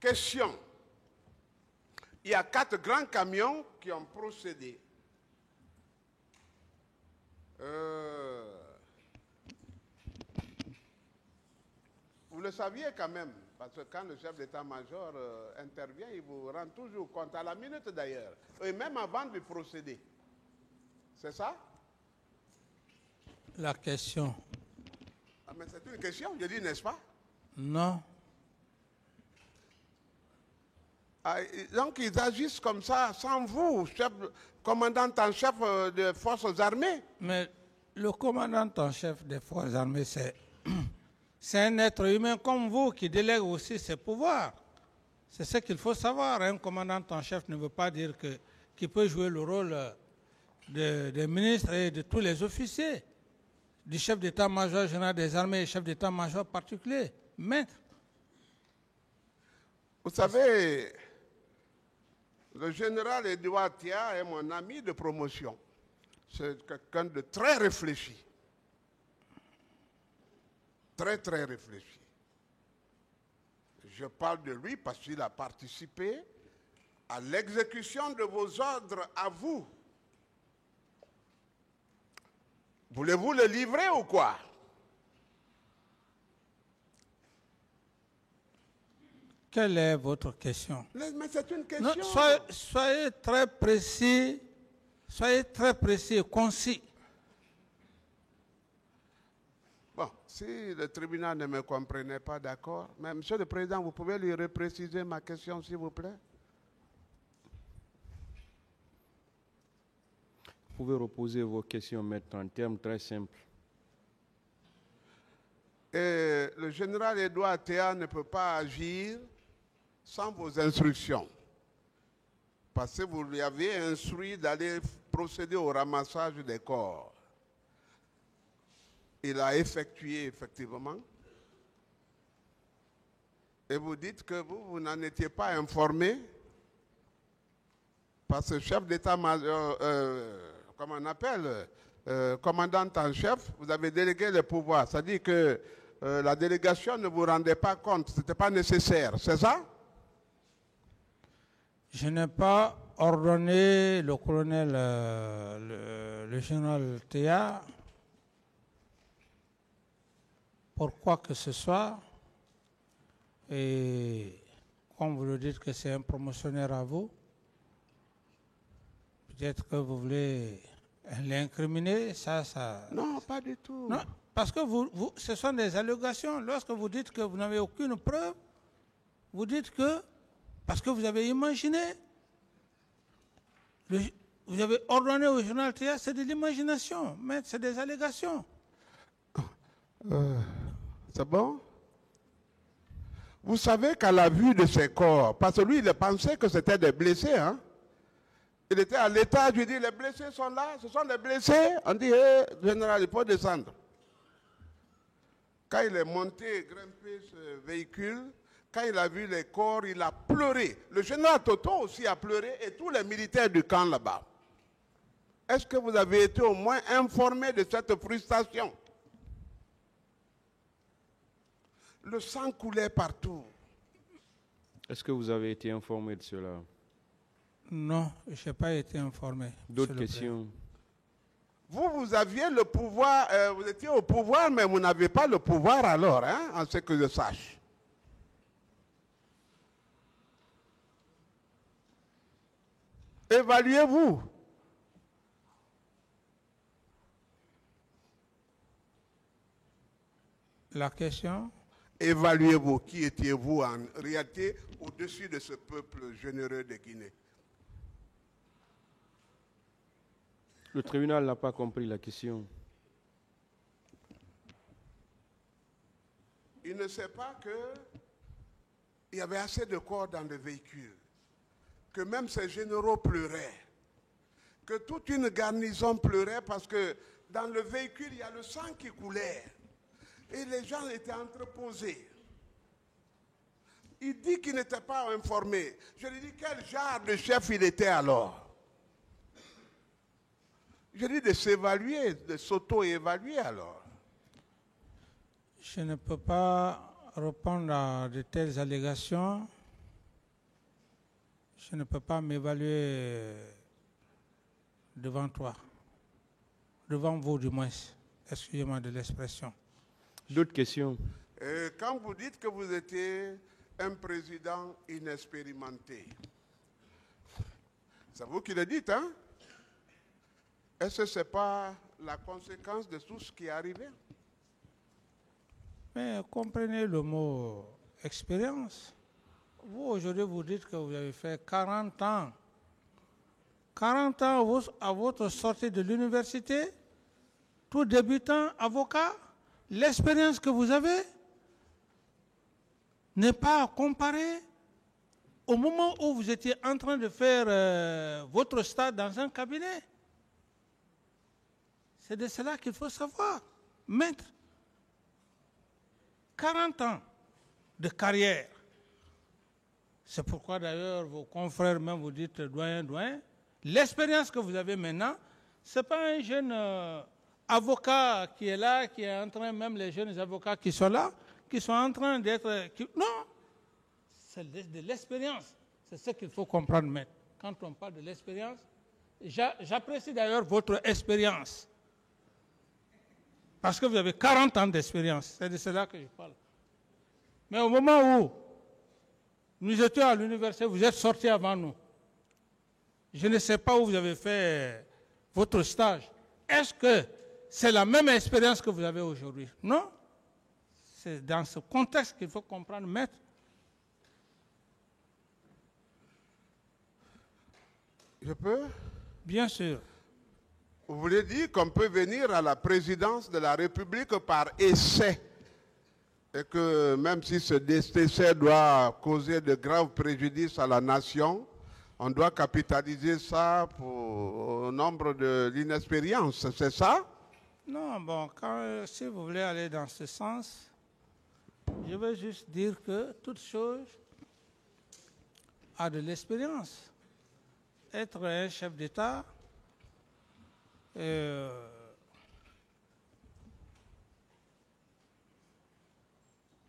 Question. Il y a 4 grands camions qui ont procédé. Vous le saviez quand même, parce que quand le chef d'état-major intervient, il vous rend toujours compte, à la minute d'ailleurs, et même avant de procéder. C'est ça? La question. Ah, mais c'est une question, je dis, n'est-ce pas? Non. Ah, donc ils agissent comme ça, sans vous, commandant en chef des forces armées. Mais le commandant en chef des forces armées, c'est un être humain comme vous qui délègue aussi ses pouvoirs. C'est ce qu'il faut savoir. Un commandant en chef ne veut pas dire qu'il peut jouer le rôle des ministres et de tous les officiers, du chef d'état-major général des armées et chef d'état-major particulier. Maître. Vous savez, le général Edouard Tia est mon ami de promotion. C'est quelqu'un de très réfléchi. Très, très réfléchi. Je parle de lui parce qu'il a participé à l'exécution de vos ordres à vous. Voulez-vous le livrer ou quoi? Quelle est votre question? Mais c'est une question. Non, soyez très précis, et concis. Bon, si le tribunal ne me comprenait pas, d'accord. Mais Monsieur le Président, vous pouvez lui repréciser ma question, s'il vous plaît? Vous pouvez reposer vos questions, maître, en termes très simples. Et le général Edouard Théa ne peut pas agir sans vos instructions. Parce que vous lui avez instruit d'aller procéder au ramassage des corps. Il a effectué effectivement. Et vous dites que vous n'en étiez pas informé. Parce que chef d'état-major, comment on appelle, commandant en chef, vous avez délégué le pouvoir. C'est-à-dire que la délégation ne vous rendait pas compte, ce n'était pas nécessaire, c'est ça? Je n'ai pas ordonné le colonel, le général Théa, pour quoi que ce soit. Et comme vous le dites que c'est un promotionnaire à vous, peut-être que vous voulez l'incriminer, ça... Non, pas du tout. Non, parce que ce sont des allégations. Lorsque vous dites que vous n'avez aucune preuve, vous dites que, parce que vous avez imaginé, vous avez ordonné au journal Théa, c'est de l'imagination, mais c'est des allégations. C'est bon? Vous savez qu'à la vue de ces corps, parce que lui, il pensait que c'était des blessés, hein? Il était à l'étage, il dit, les blessés sont là, ce sont les blessés. On dit, général, il faut descendre. Quand il est monté, grimpé ce véhicule, quand il a vu les corps, il a pleuré. Le général Toto aussi a pleuré et tous les militaires du camp là-bas. Est-ce que vous avez été au moins informé de cette frustration? Le sang coulait partout. Est-ce que vous avez été informé de cela? Non, je n'ai pas été informé. D'autres questions? Vous aviez le pouvoir, vous étiez au pouvoir, mais vous n'avez pas le pouvoir alors, hein, en ce que je sache. Évaluez-vous. La question? Évaluez-vous. Qui étiez-vous en réalité au-dessus de ce peuple généreux de Guinée? Le tribunal n'a pas compris la question. Il ne sait pas qu'il y avait assez de corps dans le véhicule, que même ces généraux pleuraient, que toute une garnison pleurait parce que dans le véhicule, il y a le sang qui coulait et les gens étaient entreposés. Il dit qu'il n'était pas informé. Je lui dis quel genre de chef il était alors? Je dis de s'évaluer, de s'auto-évaluer alors. Je ne peux pas répondre à de telles allégations Je ne peux pas m'évaluer devant toi. Devant vous, du moins. Excusez-moi de l'expression. D'autres questions? Quand vous dites que vous étiez un président inexpérimenté, c'est vous qui le dites, hein? Est-ce que ce n'est pas la conséquence de tout ce qui est arrivé? Mais comprenez le mot expérience. Vous, aujourd'hui, vous dites que vous avez fait 40 ans. 40 ans à votre sortie de l'université, tout débutant avocat, l'expérience que vous avez n'est pas à comparer au moment où vous étiez en train de faire votre stage dans un cabinet. C'est de cela qu'il faut savoir. Maître, 40 ans de carrière. C'est pourquoi d'ailleurs vos confrères même vous dites doyen. L'expérience que vous avez maintenant, ce n'est pas un jeune avocat qui est là, qui est en train, même les jeunes avocats qui sont là, qui sont en train d'être... Non, c'est de l'expérience. C'est ce qu'il faut comprendre, maître. Quand on parle de l'expérience, j'apprécie d'ailleurs votre expérience. Parce que vous avez 40 ans d'expérience. C'est de cela que je parle. Mais au moment où nous étions à l'université, vous êtes sortis avant nous. Je ne sais pas où vous avez fait votre stage. Est-ce que c'est la même expérience que vous avez aujourd'hui? Non. C'est dans ce contexte qu'il faut comprendre, maître. Je peux? Bien sûr. Vous voulez dire qu'on peut venir à la présidence de la République par essai et que même si ce essai doit causer de graves préjudices à la nation, on doit capitaliser ça au nombre de l'inexpérience, c'est ça? Non, bon, si vous voulez aller dans ce sens, je veux juste dire que toute chose a de l'expérience. Être un chef d'État,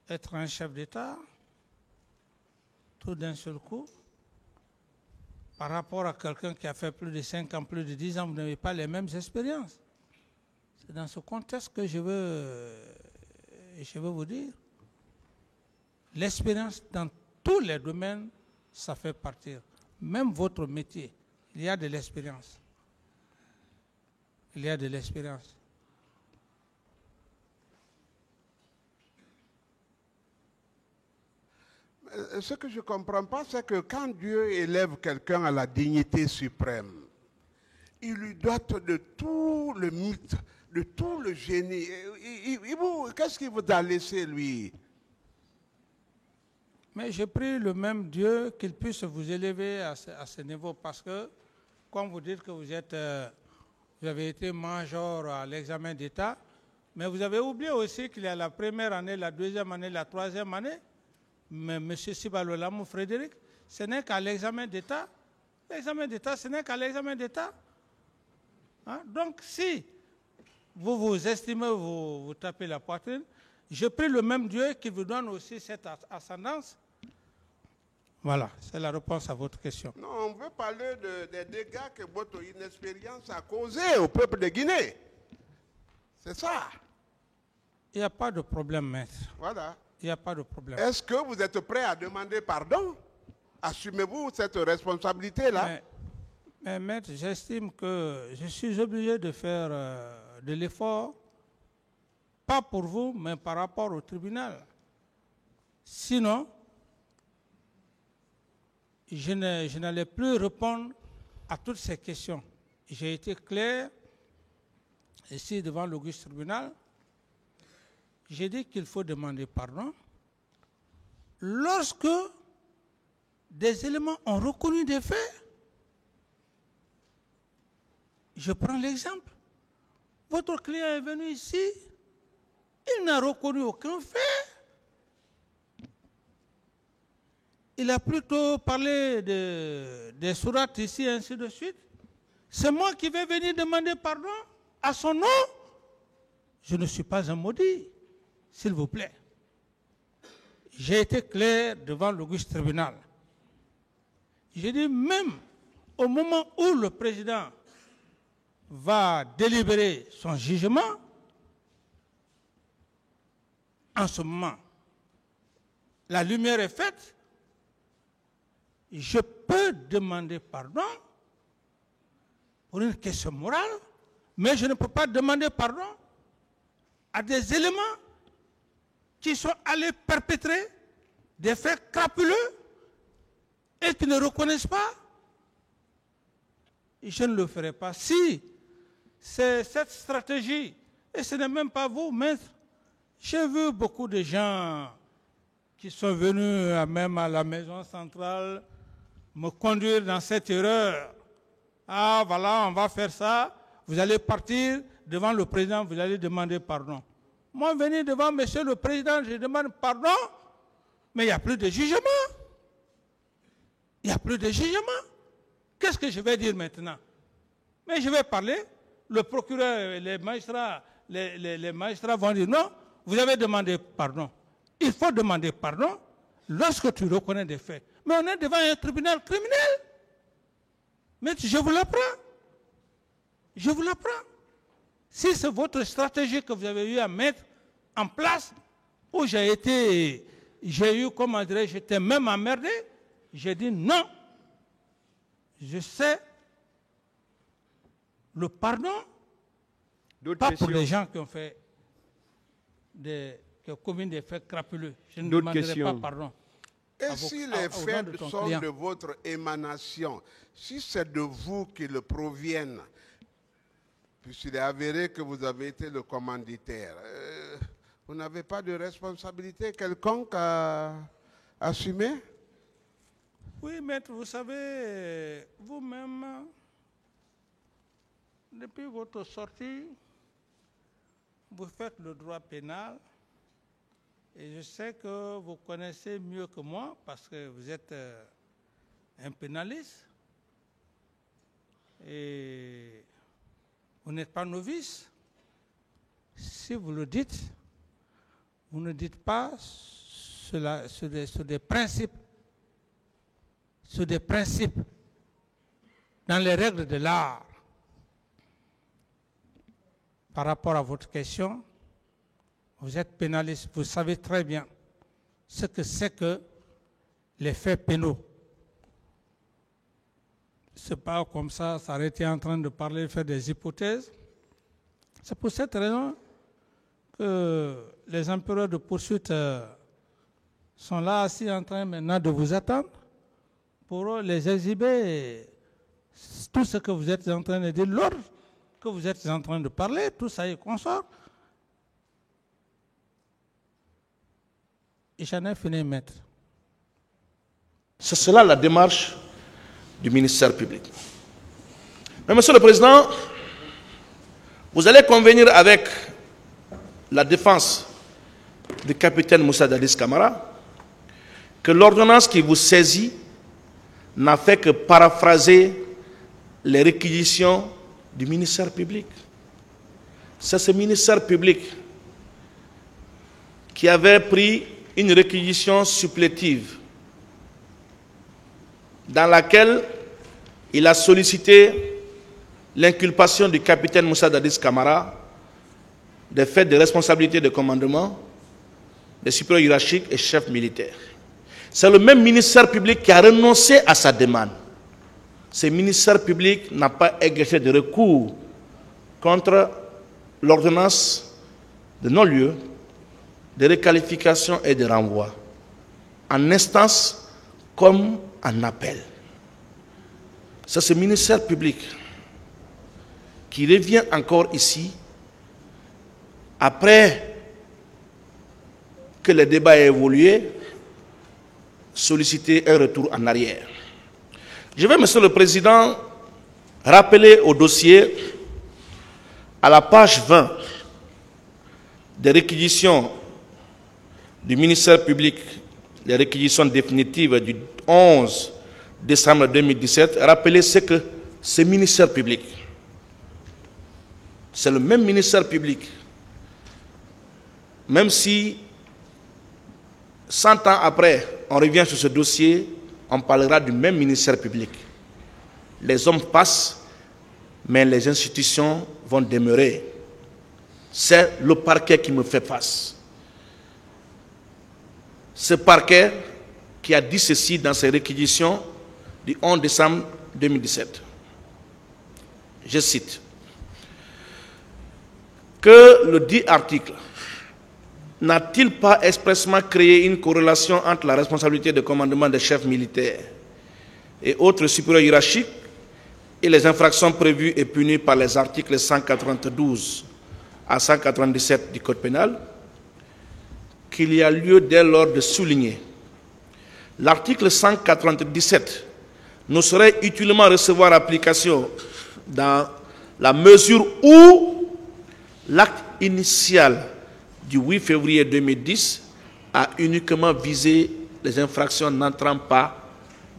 être un chef d'État, tout d'un seul coup, par rapport à quelqu'un qui a fait plus de 5 ans, plus de 10 ans, vous n'avez pas les mêmes expériences. C'est dans ce contexte que je veux vous dire. L'expérience dans tous les domaines, ça fait partir. Même votre métier, il y a de l'expérience. Il y a de l'expérience. Ce que je ne comprends pas, c'est que quand Dieu élève quelqu'un à la dignité suprême, il lui dote de tout le mythe, de tout le génie. Qu'est-ce qu'il vous a laissé, lui? Mais je prie le même Dieu qu'il puisse vous élever à ce niveau, parce que, comme vous dites que vous avez été major à l'examen d'État, mais vous avez oublié aussi qu'il y a la première année, la deuxième année, la troisième année. Mais M. Sibalolamou Frédéric, ce n'est qu'à l'examen d'État. L'examen d'État, ce n'est qu'à l'examen d'État. Hein? Donc, si vous vous estimez, vous tapez la poitrine, je prie le même Dieu qui vous donne aussi cette ascendance. Voilà, c'est la réponse à votre question. Non, on veut parler des dégâts que votre inexpérience a causés au peuple de Guinée. C'est ça. Il n'y a pas de problème, maître. Voilà. Il n'y a pas de problème. Est-ce que vous êtes prêt à demander pardon? Assumez-vous cette responsabilité-là? Mais maître, j'estime que je suis obligé de faire de l'effort, pas pour vous, mais par rapport au tribunal. Sinon, je n'allais plus répondre à toutes ces questions. J'ai été clair ici devant l'auguste tribunal. J'ai dit qu'il faut demander pardon lorsque des éléments ont reconnu des faits. Je prends l'exemple. Votre client est venu ici, il n'a reconnu aucun fait. Il a plutôt parlé des sourates ici, ainsi de suite. C'est moi qui vais venir demander pardon à son nom. Je ne suis pas un maudit. S'il vous plaît. J'ai été clair devant l'auguste tribunal. Je dis même au moment où le président va délibérer son jugement, en ce moment, la lumière est faite, je peux demander pardon pour une question morale, mais je ne peux pas demander pardon à des éléments qui sont allés perpétrer des faits crapuleux et qui ne reconnaissent pas. Je ne le ferai pas. Si c'est cette stratégie, et ce n'est même pas vous, maître, j'ai vu beaucoup de gens qui sont venus même à la maison centrale me conduire dans cette erreur. Ah, voilà, on va faire ça. Vous allez partir devant le président, vous allez demander pardon. Moi, venir devant monsieur le président, je demande pardon, mais il n'y a plus de jugement. Il n'y a plus de jugement. Qu'est-ce que je vais dire maintenant? Mais je vais parler, le procureur et les magistrats vont dire non, vous avez demandé pardon. Il faut demander pardon lorsque tu reconnais des faits. Mais on est devant un tribunal criminel. Mais je vous l'apprends. Je vous l'apprends. Si c'est votre stratégie que vous avez eu à mettre en place, où j'ai eu, comment dirais-je, j'étais même emmerdé, j'ai dit non. Je sais le pardon, pas pour les gens qui ont fait qui ont commis des faits crapuleux. Je ne demanderai pas pardon. Et si les faits sont de votre émanation, si c'est de vous qu'ils proviennent, puisqu'il est avéré que vous avez été le commanditaire, vous n'avez pas de responsabilité quelconque à assumer? Oui, maître, vous savez, vous-même, depuis votre sortie, vous faites le droit pénal. Et je sais que vous connaissez mieux que moi parce que vous êtes un pénaliste. Et vous n'êtes pas novice. Si vous le dites, vous ne dites pas sur des principes. Sur des principes. Dans les règles de l'art. Par rapport à votre question, vous êtes pénaliste, vous savez très bien ce que c'est que les faits pénaux. Ce n'est pas comme ça, s'arrêter en train de parler, faire des hypothèses. C'est pour cette raison que les empereurs de poursuite sont là assis en train maintenant de vous attendre pour les exhiber tout ce que vous êtes en train de dire, l'ordre que vous êtes en train de parler, tout ça est consort. Et j'en ai fini, maître. C'est cela la démarche du ministère public. Mais monsieur le Président, vous allez convenir avec la défense du capitaine Moussa Dadis Camara que l'ordonnance qui vous saisit n'a fait que paraphraser les réquisitions du ministère public. C'est ce ministère public qui avait pris une réquisition supplétive dans laquelle il a sollicité l'inculpation du capitaine Moussa Dadis Camara des faits de responsabilité de commandement des supérieurs hiérarchiques et chefs militaires. C'est le même ministère public qui a renoncé à sa demande. Ce ministère public n'a pas exercé de recours contre l'ordonnance de non-lieu, de réqualification et de renvoi, en instance comme en appel. C'est ce ministère public qui revient encore ici, après que le débat ait évolué, solliciter un retour en arrière. Je vais, Monsieur le Président, rappeler au dossier, à la page 20 des réquisitions du ministère public, les réquisitions définitives du 11 décembre 2017, rappeler ce que ce ministère public, c'est le même ministère public, même si 100 ans après, on revient sur ce dossier, on parlera du même ministère public. Les hommes passent, mais les institutions vont demeurer. C'est le parquet qui me fait face. Ce parquet qui a dit ceci dans ses réquisitions du 11 décembre 2017. Je cite. Que le dit article n'a-t-il pas expressément créé une corrélation entre la responsabilité de commandement des chefs militaires et autres supérieurs hiérarchiques et les infractions prévues et punies par les articles 192 à 197 du Code pénal, qu'il y a lieu dès lors de souligner. L'article 197 ne saurait utilement recevoir application dans la mesure où l'acte initial du 8 février 2010 a uniquement visé les infractions n'entrant pas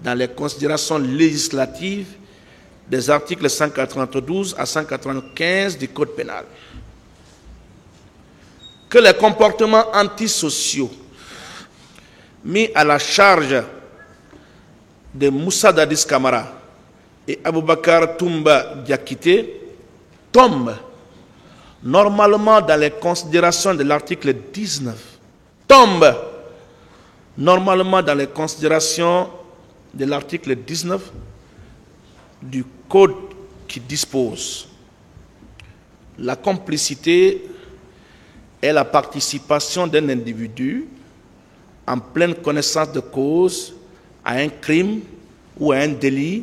dans les considérations législatives des articles 192 à 195 du Code pénal. Que les comportements antisociaux mis à la charge de Moussa Dadis Camara et Aboubakar Toumba Diakité tombent normalement dans les considérations de l'article 19, tombent normalement dans les considérations de l'article 19 du Code qui dispose la complicité est la participation d'un individu en pleine connaissance de cause à un crime ou à un délit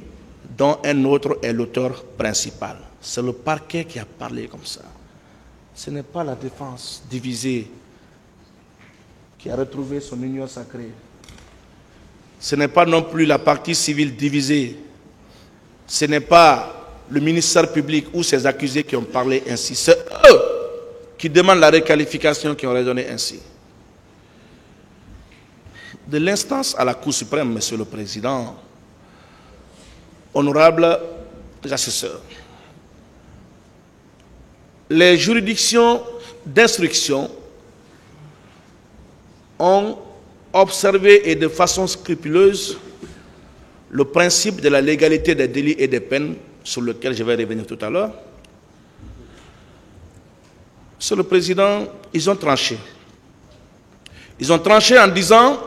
dont un autre est l'auteur principal. C'est le parquet qui a parlé comme ça. Ce n'est pas la défense divisée qui a retrouvé son union sacrée. Ce n'est pas non plus la partie civile divisée. Ce n'est pas le ministère public ou ses accusés qui ont parlé ainsi. C'est eux qui demandent la requalification qui ont raisonné ainsi. De l'instance à la Cour suprême, Monsieur le Président, honorables assesseurs, les juridictions d'instruction ont observé et de façon scrupuleuse le principe de la légalité des délits et des peines sur lequel je vais revenir tout à l'heure. Monsieur le Président, ils ont tranché. Ils ont tranché en disant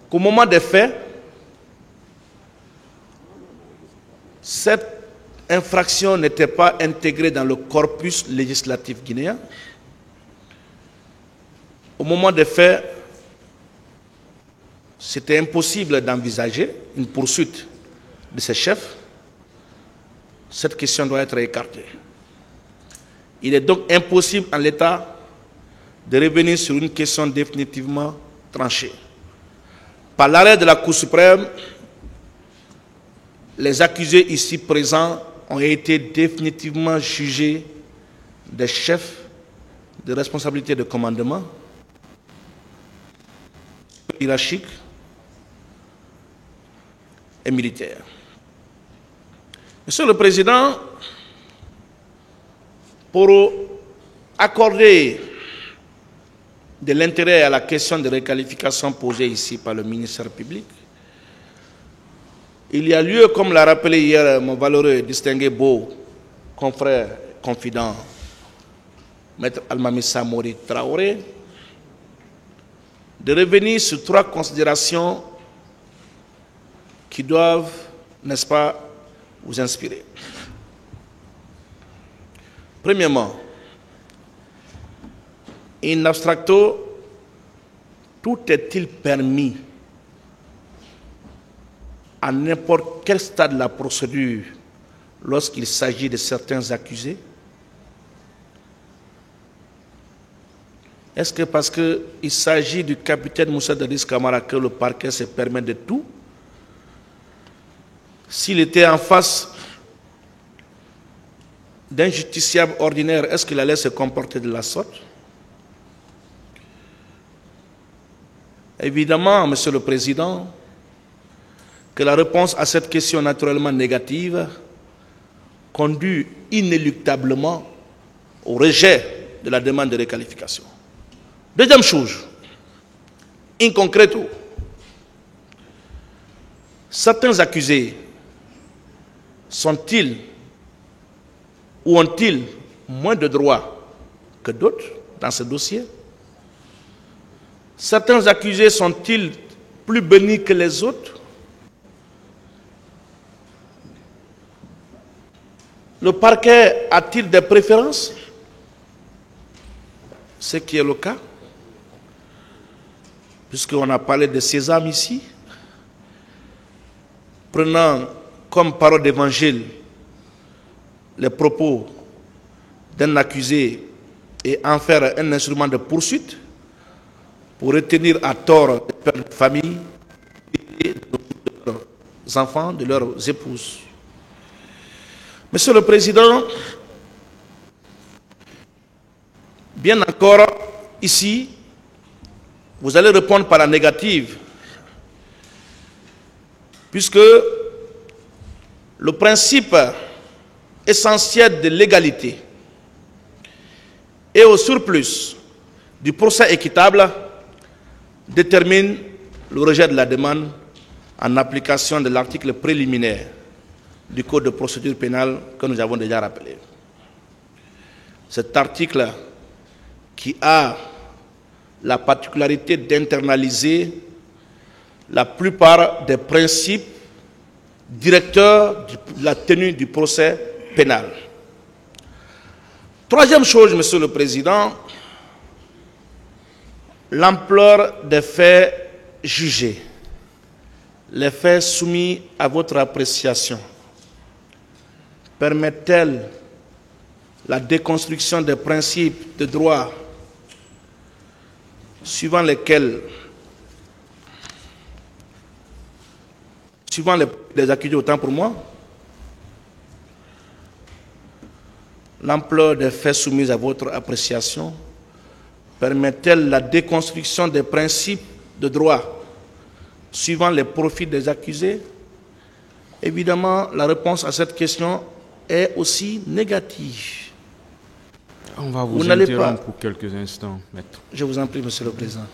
qu'au moment des faits, cette infraction n'était pas intégrée dans le corpus législatif guinéen. Au moment des faits, c'était impossible d'envisager une poursuite de ces chefs. Cette question doit être écartée. Il est donc impossible en l'état de revenir sur une question définitivement tranchée. Par l'arrêt de la Cour suprême, les accusés ici présents ont été définitivement jugés des chefs de responsabilité de commandement hiérarchique et militaire. Monsieur le Président, pour accorder de l'intérêt à la question de requalification posée ici par le ministère public, il y a lieu, comme l'a rappelé hier mon valeureux et distingué beau confrère, confident, Maître Almami Samori Traoré, de revenir sur trois considérations qui doivent, n'est-ce pas, vous inspirer. Premièrement, in abstracto, tout est-il permis à n'importe quel stade de la procédure lorsqu'il s'agit de certains accusés? Est-ce que parce qu'il s'agit du capitaine Moussa Dadis Camara que le parquet se permet de tout? S'il était en face d'un justiciable ordinaire, est-ce qu'il allait se comporter de la sorte? Évidemment, Monsieur le Président, que la réponse à cette question naturellement négative conduit inéluctablement au rejet de la demande de requalification. Deuxième chose, in concreto, Certains accusés sont-ils ou ont-ils moins de droits que d'autres dans ce dossier? Certains accusés sont-ils plus bénis que les autres? Le parquet a-t-il des préférences? Ce qui est le cas, puisqu'on a parlé de sésame ici, prenant comme parole d'évangile les propos d'un accusé et en faire un instrument de poursuite pour retenir à tort les pères de famille et de leurs enfants, de leurs épouses. Monsieur le Président, bien encore, ici, vous allez répondre par la négative, puisque le principe essentiel de l'égalité et au surplus du procès équitable détermine le rejet de la demande en application de l'article préliminaire du Code de procédure pénale que nous avons déjà rappelé. Cet article qui a la particularité d'internaliser la plupart des principes directeurs de la tenue du procès pénal. Troisième chose, Monsieur le Président, l'ampleur des faits jugés, les faits soumis à votre appréciation, permettent-elles la déconstruction des principes de droit suivant lesquels, les accusés, autant pour moi, l'ampleur des faits soumis à votre appréciation permet-elle la déconstruction des principes de droit suivant les profils des accusés? Évidemment, la réponse à cette question est aussi négative. On va vous interrompre pour quelques instants, maître. Je vous en prie, Monsieur le Président.